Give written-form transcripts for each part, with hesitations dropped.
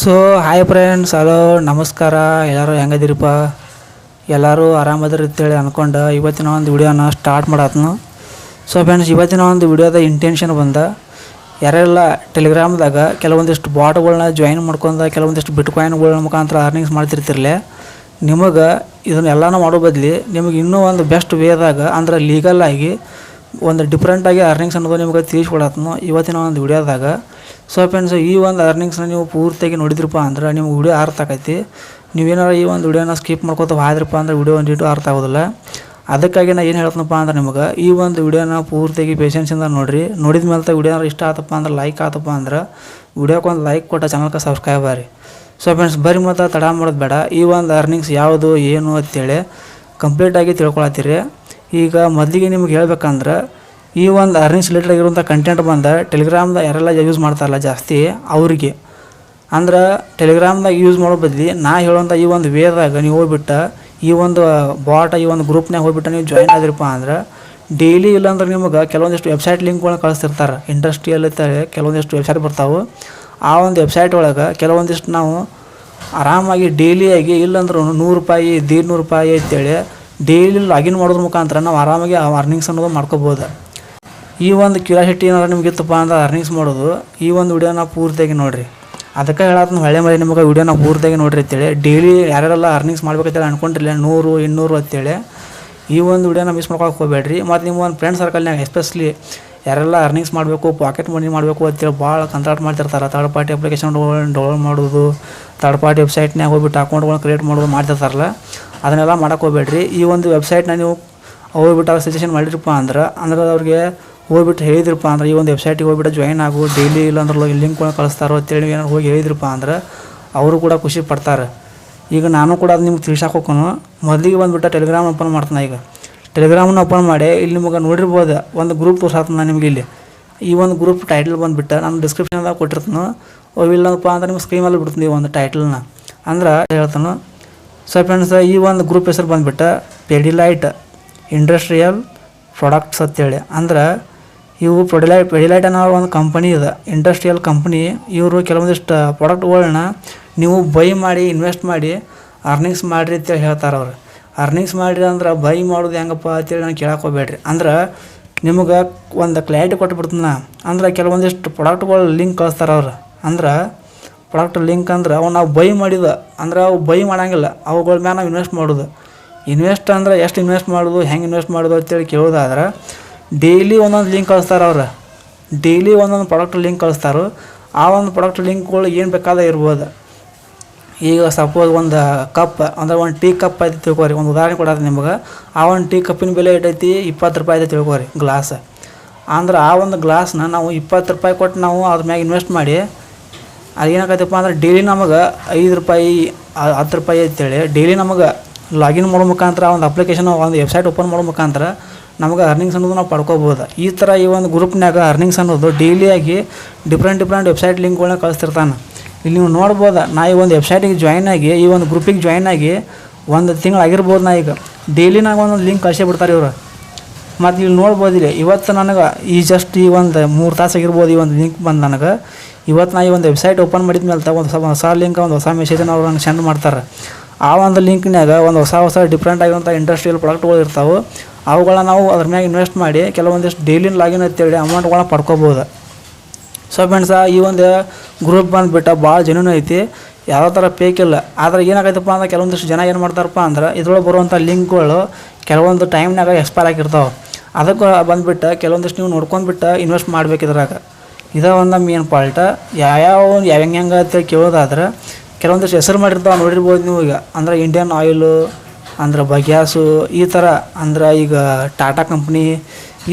So hi friends, hello ನಮಸ್ಕಾರ. ಎಲ್ಲರೂ ಹೆಂಗದಿರಪ್ಪ? ಎಲ್ಲರೂ ಆರಾಮದಿರಿ ಅಂತೇಳಿ ಅಂದ್ಕೊಂಡು ಇವತ್ತಿನ ಒಂದು ವಿಡಿಯೋನ ಸ್ಟಾರ್ಟ್ ಮಾಡತ್ನು. ಸೊ ಫ್ರೆಂಡ್ಸ್, ಇವತ್ತಿನ ಒಂದು ವಿಡಿಯೋದ ಇಂಟೆನ್ಷನ್ ಬಂದ ಯಾರೆಲ್ಲ ಟೆಲಿಗ್ರಾಮ್ದಾಗ ಕೆಲವೊಂದಿಷ್ಟು ಬಾಟ್ಗಳನ್ನ ಜಾಯಿನ್ ಮಾಡ್ಕೊಂಡು ಕೆಲವೊಂದಿಷ್ಟು ಬಿಟ್ಕಾಯಿನ್ಗಳ ಮುಖಾಂತರ ಅರ್ನಿಂಗ್ಸ್ ಮಾಡ್ತಿರ್ತಿರ್ಲೆ, ನಿಮಗೆ ಇದನ್ನೆಲ್ಲನೂ ಮಾಡೋ ಬದಲಿ ನಿಮಗೆ ಇನ್ನೂ ಒಂದು ಬೆಸ್ಟ್ ವೇದಾಗ ಅಂದ್ರೆ ಲೀಗಲ್ ಆಗಿ ಒಂದು ಡಿಫ್ರೆಂಟಾಗಿ ಅರ್ನಿಂಗ್ಸ್ ಅನ್ನೋದು ನಿಮಗೆ ತಿಳಿಸ್ಕೊಡತ್ನು ಇವತ್ತಿನ ಒಂದು ವಿಡಿಯೋದಾಗ. ಸೊ ಫ್ರೆಂಡ್ಸ್, ಈ ಒಂದು ಅರ್ನಿಂಗ್ಸ್ನ ನೀವು ಪೂರ್ತಿಯಾಗಿ ನೋಡಿದ್ರಪ್ಪ ಅಂದ್ರೆ ನಿಮ್ಗೆ ವಿಡಿಯೋ ಅರ್ಥ ಆಕೈತಿ. ನೀವೇನಾರು ಈ ಒಂದು ವಿಡಿಯೋನ ಸ್ಕಿಪ್ ಮಾಡ್ಕೊತ ಹೋದ್ರಪ್ಪ ಅಂದ್ರೆ ವಿಡಿಯೋ ಒಂದಿಟ್ಟು ಅರ್ಥ ಆಗೋದಿಲ್ಲ. ಅದಕ್ಕಾಗಿ ನಾನು ಏನು ಹೇಳ್ತೀನಪ್ಪ ಅಂದ್ರೆ ನಿಮ್ಗೆ ಈ ಒಂದು ವಿಡಿಯೋನ ಪೂರ್ತಿಯಾಗಿ ಪೇಷನ್ಸಿಂದ ನೋಡಿರಿ. ನೋಡಿದ ಮೇಲೆ ವಿಡಿಯೋನ ಇಷ್ಟ ಆತಪ್ಪ ಅಂದ್ರೆ ಲೈಕ್ ಆತಪ್ಪ ಅಂದ್ರೆ ವಿಡಿಯೋಕ್ಕೆ ಒಂದು ಲೈಕ್ ಕೊಟ್ಟ ಚಾನಲ್ಗೆ ಸಬ್ಸ್ಕ್ರೈಬ್ ಆಗಿ. ಸೊ ಫ್ರೆಂಡ್ಸ್, ಬರೀ ಮತ್ತು ತಡ ಮಾಡೋದು ಬೇಡ. ಈ ಒಂದು ಅರ್ನಿಂಗ್ಸ್ ಯಾವುದು ಏನು ಅಂತೇಳಿ ಕಂಪ್ಲೀಟಾಗಿ ತಿಳ್ಕೊಳತ್ತೀರಿ. ಈಗ ಮೊದಲಿಗೆ ನಿಮ್ಗೆ ಹೇಳ್ಬೇಕಂದ್ರೆ ಈ ಒಂದು ಅರ್ನಿಂಗ್ಸ್ ರಿಲೇಟೆಡ್ ಆಗಿರುವಂಥ ಕಂಟೆಂಟ್ ಬಂದ ಟೆಲಿಗ್ರಾಮ್ದಾಗ ಯಾರೆಲ್ಲ ಯೂಸ್ ಮಾಡ್ತಾರಲ್ಲ ಜಾಸ್ತಿ ಅವ್ರಿಗೆ, ಅಂದ್ರೆ ಟೆಲಿಗ್ರಾಮ್ದಾಗ ಯೂಸ್ ಮಾಡೋ ಬದಲಿ ನಾ ಹೇಳುವಂಥ ಈ ಒಂದು ವೇದಾಗ ನೀವು ಹೋಗ್ಬಿಟ್ಟು ಈ ಒಂದು ಈ ಒಂದು ಗ್ರೂಪ್ನಾಗ ಹೋಗ್ಬಿಟ್ಟು ನೀವು ಜಾಯಿನ್ ಆದಿರಪ್ಪ ಅಂದ್ರೆ ಡೈಲಿ ಇಲ್ಲಾಂದ್ರೆ ನಿಮಗೆ ಕೆಲವೊಂದಿಷ್ಟು ವೆಬ್ಸೈಟ್ ಲಿಂಕ್ಗಳನ್ನ ಕಳಿಸ್ತಿರ್ತಾರೆ. ಇಂಡಸ್ಟ್ರಿಯಲ್ಲಿ ಕೆಲವೊಂದಿಷ್ಟು ವೆಬ್ಸೈಟ್ ಬರ್ತಾವೆ. ಆ ಒಂದು ವೆಬ್ಸೈಟ್ ಒಳಗೆ ಕೆಲವೊಂದಿಷ್ಟು ನಾವು ಆರಾಮಾಗಿ ಡೈಲಿಯಾಗಿ ಇಲ್ಲಾಂದ್ರೆ ₹100 ₹150 ಅಂತೇಳಿ ಡೈಲಿ ಲಾಗಿನ್ ಮಾಡೋದ್ರ ಮುಖಾಂತರ ನಾವು ಆರಾಮಾಗಿ ಅರ್ನಿಂಗ್ಸ್ ಅನ್ನೋದು ಮಾಡ್ಕೋಬೋದು. ಈ ಒಂದು ಕ್ಯೂರಿಯಾಸಿಟಿ ಏನಾದ್ರು ನಿಮ್ಗೆ ಇತ್ತಪ್ಪ ಅಂದ್ರೆ ಅರ್ನಿಂಗ್ಸ್ ಮಾಡೋದು, ಈ ಒಂದು ವಿಡಿಯೋನ ಪೂರ್ತಿಯಾಗಿ ನೋಡಿರಿ. ಅದಕ್ಕೆ ಹೇಳತ್ನ ಹೊಳೆ ಮಳೆ ನಿಮಗೆ ವಿಡಿಯೋನ ಪೂರ್ತಿಯಾಗಿ ನೋಡಿರಿ ಅಂತೇಳಿ. ಡೈಲಿ ಯಾರೆಲ್ಲ ಅರ್ನಿಂಗ್ಸ್ ಮಾಡ್ಬೇಕಂತೇಳಿ ಅನ್ಕೊಂಡಿರಲಿಲ್ಲ 100 200 ಅಂತೇಳಿ ಈ ಒಂದು ವಿಡಿಯೋನ ಮಿಸ್ ಮಾಡ್ಕೊಳಕ್ಕೆ ಹೋಗಬೇಡ್ರಿ. ಮತ್ತು ನಿಮ್ಮ ಒಂದು ಫ್ರೆಂಡ್ ಸರ್ಕಲ್ನಾಗ ಎಸ್ಪೆಷಲಿ ಯಾರೆಲ್ಲ ಅರ್ನಿಂಗ್ಸ್ ಮಾಡಬೇಕು, ಪಾಕೆಟ್ ಮನಿ ಮಾಡಬೇಕು ಅಂತೇಳಿ ಭಾಳ ಕಂಟ್ರಾಕ್ಟ್ ಮಾಡ್ತಿರ್ತಾರೆ. ಥರ್ಡ್ ಪಾರ್ಟಿ ಅಪ್ಲಿಕೇಶನ್ಗಳನ್ನ ಡೌನ್ಲೋಡ್ ಮಾಡೋದು, ಥರ್ಡ್ ಪಾರ್ಟಿ ವೆಬ್ಸೈಟ್ನಾಗ ಹೋಗ್ಬಿಟ್ಟು ಅಕೌಂಟ್ಗಳನ್ನ ಕ್ರಿಯೇಟ್ ಮಾಡೋದು ಮಾಡ್ತಿರ್ತಾರಲ್ಲ, ಅದನ್ನೆಲ್ಲ ಮಾಡೋಕ್ಕೆ ಹೋಗಬೇಡ್ರಿ. ಈ ಒಂದು ವೆಬ್ಸೈಟ್ನ ನೀವು ಹೋಗ್ಬಿಟ್ಟು ಅವ್ರು ಸಜೆಷನ್ ಮಾಡಿರಪ್ಪ ಅಂದ್ರೆ ಅವ್ರಿಗೆ ಹೋಗ್ಬಿಟ್ಟು ಹೇಳಿದ್ರಪ್ಪ ಅಂದ್ರೆ ಈ ಒಂದು ವೆಬ್ಸೈಟಿಗೆ ಹೋಗ್ಬಿಟ್ಟು ಜಾಯಿನ್ ಆಗು ಡೈಲಿ ಇಲ್ಲಾಂದ್ರೆ ಲಿಂಕ್ಗಳನ್ನ ಕಳಿಸ್ತಾರೋ ಅಂತೇಳಿ ಏನಾರು ಹೋಗಿ ಹೇಳಿದ್ರಪ್ಪ ಅಂದ್ರೆ ಅವರು ಕೂಡ ಖುಷಿ ಪಡ್ತಾರೆ. ಈಗ ನಾನು ಕೂಡ ಅದು ನಿಮ್ಗೆ ತಿಳಿಸಕ್ಕೆ ಹೋಗೋನು. ಮೊದಲಿಗೆ ಬಂದುಬಿಟ್ಟು ಟೆಲಿಗ್ರಾಮ್ ಓಪನ್ ಮಾಡ್ತಾನೆ. ಈಗ ಟೆಲಿಗ್ರಾಮನ್ನ ಓಪನ್ ಮಾಡಿ ಇಲ್ಲಿ ನಿಮಗೆ ನೋಡಿರ್ಬೋದು ಒಂದು ಗ್ರೂಪ್ ತೋರ್ಸಾತ ನಾನು ನಿಮಗೆ. ಇಲ್ಲಿ ಈ ಒಂದು ಗ್ರೂಪ್ ಟೈಟಲ್ ಬಂದುಬಿಟ್ಟು ನಾನು ಡಿಸ್ಕ್ರಿಪ್ಷನ್ದಾಗ ಕೊಟ್ಟಿರ್ತಾನು. ಇಲ್ಲಪ್ಪ ಅಂದ್ರೆ ನಿಮ್ಗೆ ಸ್ಕ್ರೀನ್ ಮೇಲೆ ಬಿಡ್ತೀನಿ ಈ ಒಂದು ಟೈಟಲ್ನ ಅಂದ್ರೆ ಹೇಳ್ತಾನು. ಸೊ ಫ್ರೆಂಡ್ಸ್, ಈ ಒಂದು ಗ್ರೂಪ್ ಹೆಸರು ಬಂದುಬಿಟ್ಟು ಪೆಡಿಲೈಟ್ ಇಂಡಸ್ಟ್ರಿಯಲ್ ಪ್ರಾಡಕ್ಟ್ಸ್ ಅಂತೇಳಿ. ಅಂದ್ರೆ ಇವು ಪೆಡಿಲೈಟ್ ಅನ್ನೋ ಒಂದು ಕಂಪನಿ ಇದೆ, ಇಂಡಸ್ಟ್ರಿಯಲ್ ಕಂಪ್ನಿ. ಇವರು ಕೆಲವೊಂದಿಷ್ಟು ಪ್ರಾಡಕ್ಟ್ಗಳನ್ನ ನೀವು ಬೈ ಮಾಡಿ ಇನ್ವೆಸ್ಟ್ ಮಾಡಿ ಅರ್ನಿಂಗ್ಸ್ ಮಾಡಿರಿ ಅಂತೇಳಿ ಹೇಳ್ತಾರೆ ಅವ್ರು. ಅರ್ನಿಂಗ್ಸ್ ಮಾಡಿರಿ ಅಂದ್ರೆ ಬೈ ಮಾಡೋದು ಹೆಂಗಪ್ಪ ಅಂತೇಳಿ ನಾನು ಕೇಳಕ್ಕೆ ಹೋಗ್ಬೇಡ್ರಿ. ಅಂದ್ರೆ ನಿಮಗೆ ಒಂದು ಕ್ಲಾರಿಟಿ ಕೊಟ್ಬಿಡ್ತೀನಿ. ಅಂದ್ರೆ ಕೆಲವೊಂದಿಷ್ಟು ಪ್ರಾಡಕ್ಟ್ಗಳು ಲಿಂಕ್ ಕಳಿಸ್ತಾರೆ ಅವ್ರು. ಅಂದ್ರೆ ಪ್ರಾಡಕ್ಟ್ ಲಿಂಕ್ ಅಂದ್ರೆ ಅವು ನಾವು ಬೈ ಮಾಡಿದ ಅಂದ್ರೆ ಅವು ಬೈ ಮಾಡೋಂಗಿಲ್ಲ, ಅವುಗಳ ಮೇಲೆ ನಾವು ಇನ್ವೆಸ್ಟ್ ಮಾಡೋದು. ಇನ್ವೆಸ್ಟ್ ಅಂದ್ರೆ ಎಷ್ಟು ಇನ್ವೆಸ್ಟ್ ಮಾಡೋದು, ಹೆಂಗೆ ಇನ್ವೆಸ್ಟ್ ಮಾಡೋದು ಅಂತೇಳಿ ಕೇಳೋದಾದ್ರೆ ಡೈಲಿ ಒಂದೊಂದು ಲಿಂಕ್ ಕಳಿಸ್ತಾರೆ ಅವ್ರು. ಡೈಲಿ ಒಂದೊಂದು ಪ್ರಾಡಕ್ಟ್ ಲಿಂಕ್ ಕಳಿಸ್ತಾರೆ. ಆ ಒಂದು ಪ್ರಾಡಕ್ಟ್ ಲಿಂಕ್ಗಳು ಏನು ಬೇಕಾದ ಇರ್ಬೋದು. ಈಗ ಸಪೋಸ್ ಒಂದು ಕಪ್ ಅಂದ್ರೆ ಒಂದು ಟೀ ಕಪ್ ಐತಿ ತಿಳ್ಕೊರಿ. ಒಂದು ಉದಾಹರಣೆ ಕೊಡೋದು ನಿಮ್ಗೆ. ಆ ಒಂದು ಟೀ ಕಪ್ಪಿನ ಬೆಲೆ ಎಷ್ಟೈತಿ? ₹20 ಐತಿ ತಿಳ್ಕೊರಿ ಗ್ಲಾಸ್. ಅಂದ್ರೆ ಆ ಒಂದು ಗ್ಲಾಸ್ನ ನಾವು ₹20 ಕೊಟ್ಟು ನಾವು ಅದ್ರ ಮ್ಯಾಗ ಇನ್ವೆಸ್ಟ್ ಮಾಡಿ ಅದೇನಾಗತ್ತಪ್ಪ ಅಂದ್ರೆ ಡೈಲಿ ನಮಗೆ ₹5 ₹10 ಅಂತೇಳಿ ಡೈಲಿ ನಮಗೆ ಲಾಗಿನ್ ಮಾಡೋ ಮುಖಾಂತರ ಒಂದು ಅಪ್ಲಿಕೇಶನ್ ಒಂದು ವೆಬ್ಸೈಟ್ ಓಪನ್ ಮಾಡೋ ಮುಖಾಂತರ ನಮಗೆ ಅರ್ನಿಂಗ್ಸ್ ಅನ್ನೋದು ನಾವು ಪಡ್ಕೋಬೋದು. ಈ ಥರ ಈ ಒಂದು ಗ್ರೂಪ್ನಾಗ ಅರ್ನಿಂಗ್ಸ್ ಅನ್ನೋದು ಡೈಲಿಯಾಗಿ ಡಿಫ್ರೆಂಟ್ ಲಿಂಕ್ಗಳನ್ನ ಕಳಿಸ್ತಿರ್ತಾನೆ. ಇಲ್ಲಿ ನೀವು ನೋಡ್ಬೋದು. ನಾ ಈ ಒಂದು ವೆಬ್ಸೈಟಿಗೆ ಜಾಯ್ನ್ ಆಗಿ ಈ ಒಂದು ಗ್ರೂಪಿಗೆ ಜಾಯ್ನ್ ಆಗಿ 1 ತಿಂಗಳಾಗಿರ್ಬೋದು. ನಾ ಈಗ ಡೈಲಿ ನಾವು ಒಂದೊಂದು ಲಿಂಕ್ ಕಳಿಸೇ ಬಿಡ್ತಾರೆ ಇವರು. ಮತ್ತು ಇಲ್ಲಿ ನೋಡ್ಬೋದು. ಇಲ್ಲಿ ಇವತ್ತು ನನಗೆ ಈ ಜಸ್ಟ್ ಈ ಒಂದು 3 ತಾಸು ಆಗಿರ್ಬೋದು ಈ ಒಂದು ಲಿಂಕ್ ಬಂದು ನನಗೆ. ಇವತ್ತು ನಾ ಈ ಒಂದು ವೆಬ್ಸೈಟ್ ಓಪನ್ ಮಾಡಿದ ಮೇಲೆ ಒಂದು ಹೊಸ ಲಿಂಕ್ ಒಂದು ಹೊಸ ಮೆಸೇಜನ್ನು ಅವ್ರು ನಂಗೆ ಸೆಂಡ್ ಮಾಡ್ತಾರೆ. ಆ ಒಂದು ಲಿಂಕ್ನಾಗ ಒಂದು ಹೊಸ ಡಿಫ್ರೆಂಟ್ ಆಗಿರುವಂಥ ಇಂಡಸ್ಟ್ರಿಯಲ್ ಪ್ರಾಡಕ್ಟ್ಗಳು ಇರ್ತಾವೆ. ಅವುಗಳನ್ನ ನಾವು ಅದ್ರ ಮ್ಯಾಗ ಇನ್ವೆಸ್ಟ್ ಮಾಡಿ ಕೆಲವೊಂದಿಷ್ಟು ಡೈಲಿ ಲಾಗಿನ್ ಅಂತೇಳಿ ಅಮೌಂಟ್ಗಳನ್ನ ಪಡ್ಕೋಬೋದು. ಸೊ ಫ್ರೆಂಡ್ಸ, ಈ ಒಂದು ಗ್ರೂಪ್ ಬಂದುಬಿಟ್ಟು ಭಾಳ ಜೆನ್ಯೂನ್ ಐತಿ, ಯಾವುದೇ ಥರ ಫೇಕ್ ಇಲ್ಲ. ಆದರೆ ಏನಾಗೈತಪ್ಪ ಅಂದ್ರೆ ಕೆಲವೊಂದಿಷ್ಟು ಜನ ಏನು ಮಾಡ್ತಾರಪ್ಪ ಅಂದ್ರೆ ಇದ್ರೊಳಗೆ ಬರುವಂಥ ಲಿಂಕ್ಗಳು ಕೆಲವೊಂದು ಟೈಮ್ನಾಗ ಎಕ್ಸ್ಪೈರ್ ಆಗಿರ್ತಾವೆ. ಅದಕ್ಕೆ ಬಂದುಬಿಟ್ಟು ಕೆಲವೊಂದಿಷ್ಟು ನೀವು ನೋಡ್ಕೊಂಡ್ಬಿಟ್ಟು ಇನ್ವೆಸ್ಟ್ ಮಾಡ್ಬೇಕು ಇದ್ರಾಗ. ಇದೇ ಒಂದು ಮೇನ್ ಪಾಲ್ಟ. ಹೆಂಗೆ ಅಂತೇಳಿ ಕೇಳೋದಾದ್ರೆ ಕೆಲವೊಂದಿಷ್ಟು ಹೆಸರು ಮಾಡಿರ್ತಾವೆ ನೋಡಿರ್ಬೋದು ನೀವು. ಈಗ ಅಂದ್ರೆ ಇಂಡಿಯನ್ ಆಯಿಲು ಅಂದ್ರೆ ಬಗ್ಯಾಸು ಈ ಥರ ಅಂದ್ರೆ ಈಗ ಟಾಟಾ ಕಂಪ್ನಿ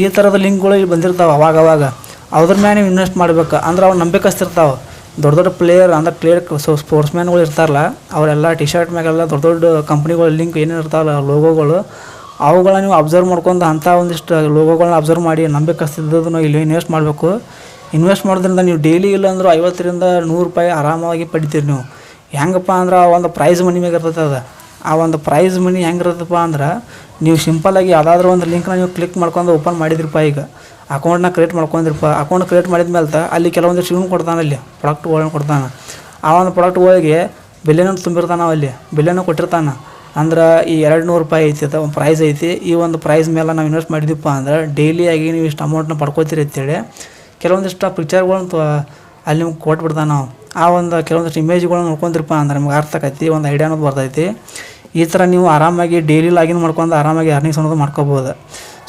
ಈ ಥರದ ಲಿಂಕ್ಗಳು ಇಲ್ಲಿ ಬಂದಿರ್ತಾವೆ ಅವಾಗವಾಗ. ಅದ್ರ ಮೇಲೆ ನೀವು ಇನ್ವೆಸ್ಟ್ ಮಾಡ್ಬೇಕು. ಅಂದ್ರೆ ಅವ್ರು ನಂಬಿಕಸ್ತಿರ್ತಾವೆ. ದೊಡ್ಡ ಪ್ಲೇಯರ್ ಅಂದ್ರೆ ಸ್ಪೋರ್ಟ್ಸ್ ಮ್ಯಾನ್ಗಳು ಇರ್ತಾರಲ್ಲ, ಅವರೆಲ್ಲ ಟಿ ಶರ್ಟ್ ಮ್ಯಾಗೆಲ್ಲ ದೊಡ್ಡ ಕಂಪ್ನಿಗಳ ಲಿಂಕ್ ಏನೇನು ಇರ್ತಾವಲ್ಲ ಲೋಗೋಗಳು, ಅವುಗಳನ್ನ ನೀವು ಅಬ್ಸರ್ವ್ ಮಾಡ್ಕೊಂಡು ಅಂಥ ಒಂದಿಷ್ಟು ಲೋಗೋಗಳನ್ನ ಅಬ್ಸರ್ವ್ ಮಾಡಿ ನಂಬಿಕಸ್ತಿದ್ದದನ್ನು ಇಲ್ಲಿ ಇನ್ವೆಸ್ಟ್ ಮಾಡಬೇಕು. ಇನ್ವೆಸ್ಟ್ ಮಾಡೋದ್ರಿಂದ ನೀವು ಡೈಲಿ ಇಲ್ಲಾಂದ್ರೆ ₹50 ₹100 ಆರಾಮಾಗಿ ಪಡಿತೀರಿ ನೀವು. ಹೆಂಗಪ್ಪ ಅಂದ್ರೆ ಆ ಒಂದು ಪ್ರೈಸ್ ಮನಿ ಮ್ಯಾಗ ಇರ್ತೈತೆ ಅದು. ಆ ಒಂದು ಪ್ರೈಸ್ ಮನಿ ಹೆಂಗಿರುತ್ತಪ್ಪ ಅಂದ್ರೆ ನೀವು ಸಿಂಪಲ್ಲಾಗಿ ಯಾವುದಾದ್ರೂ ಒಂದು ಲಿಂಕ್ನ ನೀವು ಕ್ಲಿಕ್ ಮಾಡ್ಕೊಂಡು ಓಪನ್ ಮಾಡಿದ್ರಪ್ಪ. ಈಗ ಅಕೌಂಟ್ನ ಕ್ರಿಯೇಟ್ ಮಾಡ್ಕೊಂಡಿರಪ್ಪ. ಅಕೌಂಟ್ ಕ್ರಿಯೇಟ್ ಮಾಡಿದ ಮೇಲೆ ಅಲ್ಲಿ ಕೆಲವೊಂದಿಷ್ಟು ಇವ್ನು ಕೊಡ್ತಾನೆ, ಅಲ್ಲಿ ಪ್ರಾಡಕ್ಟ್ಗಳನ್ನ ಕೊಡ್ತಾನೆ. ಆ ಒಂದು ಪ್ರಾಡಕ್ಟ್ಗಳಿಗೆ ಬೆಲೆನೂ ತುಂಬಿರ್ತಾನೆ ಅಲ್ಲಿ, ಬೆಲೆನೂ ಕೊಟ್ಟಿರ್ತಾನೆ. ಅಂದ್ರೆ ಈ 200 ರೂಪಾಯಿ ಐತಿ ಅದು ಒಂದು ಪ್ರೈಸ್ ಐತಿ, ಈ ಒಂದು ಪ್ರೈಸ್ ಮೇಲೆ ನಾವು ಇನ್ವೆಸ್ಟ್ ಮಾಡಿದ್ವಿಪ್ಪ ಅಂದ್ರೆ ಡೈಲಿಯಾಗಿ ನೀವು ಇಷ್ಟು ಅಮೌಂಟ್ನ ಪಡ್ಕೋತೀರಿ ಅಂತೇಳಿ ಕೆಲವೊಂದಿಷ್ಟು ಪಿಕ್ಚರ್ಗಳನ್ನ ಅಲ್ಲಿ ನಿಮ್ಗೆ ಕೊಟ್ಬಿಡ್ತಾನೆ ನಾವು. ಆ ಒಂದು ಕೆಲವೊಂದಿಷ್ಟು ಇಮೇಜ್ಗಳನ್ನ ನೋಡ್ಕೊಂತಿರಪ್ಪ ಅಂದ್ರೆ ನಿಮ್ಗೆ ಅರ್ಥ ಆಕೈತಿ, ಒಂದು ಐಡಿಯಾ ಅನ್ನೋದು ಬರ್ತೈತಿ. ಈ ಥರ ನೀವು ಆರಾಮಾಗಿ ಡೈಲಿ ಲಾಗಿನ್ ಮಾಡ್ಕೊಂಡು ಆರಾಮಾಗಿ ಅರ್ನಿಂಗ್ಸ್ ಅನ್ನೋದು ಮಾಡ್ಕೋಬೋದು.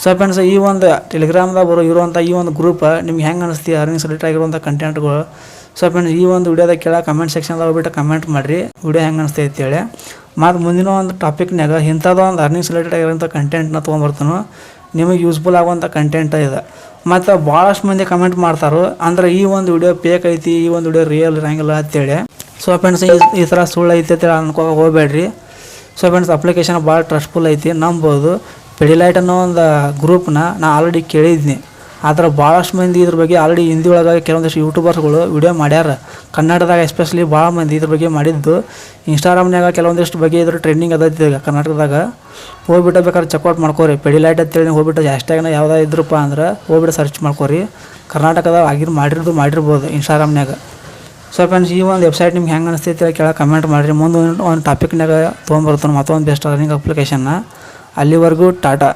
ಸೊ ಫ್ರೆಂಡ್ಸ್, ಈ ಒಂದು ಟೆಲಿಗ್ರಾಮ್ದಾಗ ಇರುವಂಥ ಈ ಒಂದು ಗ್ರೂಪ್ ನಿಮ್ಗೆ ಹೆಂಗೆ ಅನಿಸ್ತಿ ಅರ್ನಿಂಗ್ಸ್ ರಿಲೇಟೆಡ್ ಆಗಿರುವಂಥ ಕಂಟೆಂಟ್ಗಳು. ಸೊ ಫ್ರೆಂಡ್ಸ್, ಈ ಒಂದು ವಿಡಿಯೋದಾಗ ಕೆಳಗೆ ಕಮೆಂಟ್ ಸೆಕ್ಷನ್ದಾಗ ಹೋಗ್ಬಿಟ್ಟು ಕಮೆಂಟ್ ಮಾಡಿರಿ ವಿಡಿಯೋ ಹೆಂಗೆ ಅನಿಸ್ತಾ ಅಂತೇಳಿ. ಮತ್ತು ಮುಂದಿನ ಒಂದು ಟಾಪಿಕ್ನಾಗ ಇಂಥದ್ದು ಒಂದು ಅರ್ನಿಂಗ್ಸ್ ರಿಲೇಟೆಡ್ ಆಗಿರೋಂಥ ಕಂಟೆಂಟ್ನ ತೊಗೊಂಬರ್ತಾನೆ, ನಿಮಗೆ ಯೂಸ್ಫುಲ್ ಆಗುವಂಥ ಕಂಟೆಂಟ್ ಇದೆ. ಮತ್ತು ಭಾಳಷ್ಟು ಮಂದಿ ಕಮೆಂಟ್ ಮಾಡ್ತಾರೆ ಅಂದ್ರೆ ಈ ಒಂದು ವಿಡಿಯೋ ಫೇಕ್ ಐತಿ, ಈ ಒಂದು ವಿಡಿಯೋ ರಿಯಲ್ ಇರಂಗಿಲ್ಲ ಅಂತೇಳಿ. ಸೊ ಫ್ರೆಂಡ್ಸ್, ಈ ಥರ ಸುಳ್ಳು ಐತಿ ಅಂತೇಳಿ ಅನ್ಕೋ ಹೋಗಬೇಡ್ರಿ. ಸೊ ಫ್ರೆಂಡ್ಸ್, ಅಪ್ಲಿಕೇಶನ್ ಭಾಳ ಟ್ರಸ್ಟ್ಫುಲ್ ಐತಿ, ನಂಬೋದು. ಪೆಡಿಲೈಟ್ ಅನ್ನೋ ಒಂದು ಗ್ರೂಪ್ನ ನಾನು ಆಲ್ರೆಡಿ ಕೇಳಿದ್ನಿ. ಆದ್ರೆ ಭಾಳಷ್ಟು ಮಂದಿ ಇದ್ರ ಬಗ್ಗೆ ಆಲ್ರೆಡಿ ಹಿಂದಿ ಒಳಗೆ ಕೆಲವೊಂದಿಷ್ಟು ಯೂಟ್ಯೂಬರ್ಸ್ಗಳು ವಿಡಿಯೋ ಮಾಡ್ಯಾರ. ಕನ್ನಡದಾಗ ಎಸ್ಪೆಷಲಿ ಭಾಳ ಮಂದಿ ಇದ್ರ ಬಗ್ಗೆ ಮಾಡಿದ್ದು. ಇನ್ಸ್ಟಾಗ್ರಾಮ್ನಾಗ ಕೆಲವೊಂದಿಷ್ಟು ಬಗ್ಗೆ ಇದ್ರ ಟ್ರೆಂಡಿಂಗ್ ಅದೈತಿ ಈಗ ಕರ್ನಾಟಕದಾಗ. ಹೋಗ್ಬಿಟ್ಟು ಬೇಕಾದ್ರೆ ಚೆಕ್ಔಟ್ ಮಾಡ್ಕೋರಿ. ಪೆಡಿಲೈಟ್ ಅಂತೇಳಿ ಹೋಗ್ಬಿಟ್ಟು ಹ್ಯಾಶ್ಟ್ಯಾಗ್ನ ಯಾವ್ದು ಇದ್ರಪ್ಪ ಅಂದ್ರೆ ಹೋಗ್ಬಿಟ್ಟು ಸರ್ಚ್ ಮಾಡ್ಕೋರಿ. ಕರ್ನಾಟಕದಾಗ ಮಾಡಿರ್ಬೋದು ಇನ್ಸ್ಟಾಗ್ರಾಮ್ನಾಗ. ಸೊ ಫ್ರೆಂಡ್ಸ್, ಈ ಒಂದು ವೆಬ್ಸೈಟ್ ನಿಮ್ಗೆ ಹೆಂಗೆ ಅನಿಸ್ತೈತಿ ಕೆಳಗೆ ಕಮೆಂಟ್ ಮಾಡಿರಿ. ಮುಂದೆ ಒಂದು ಟಾಪಿಕ್ನಾಗ ತೊಗೊಂಬರ್ತಾನೆ ಮತ್ತೊಂದು ಬೆಸ್ಟ್ ಅರ್ನಿಂಗ್ ಅಪ್ಲಿಕೇಶನ್ನ. ಅಲ್ಲಿವರೆಗೂ ಟಾಟಾ.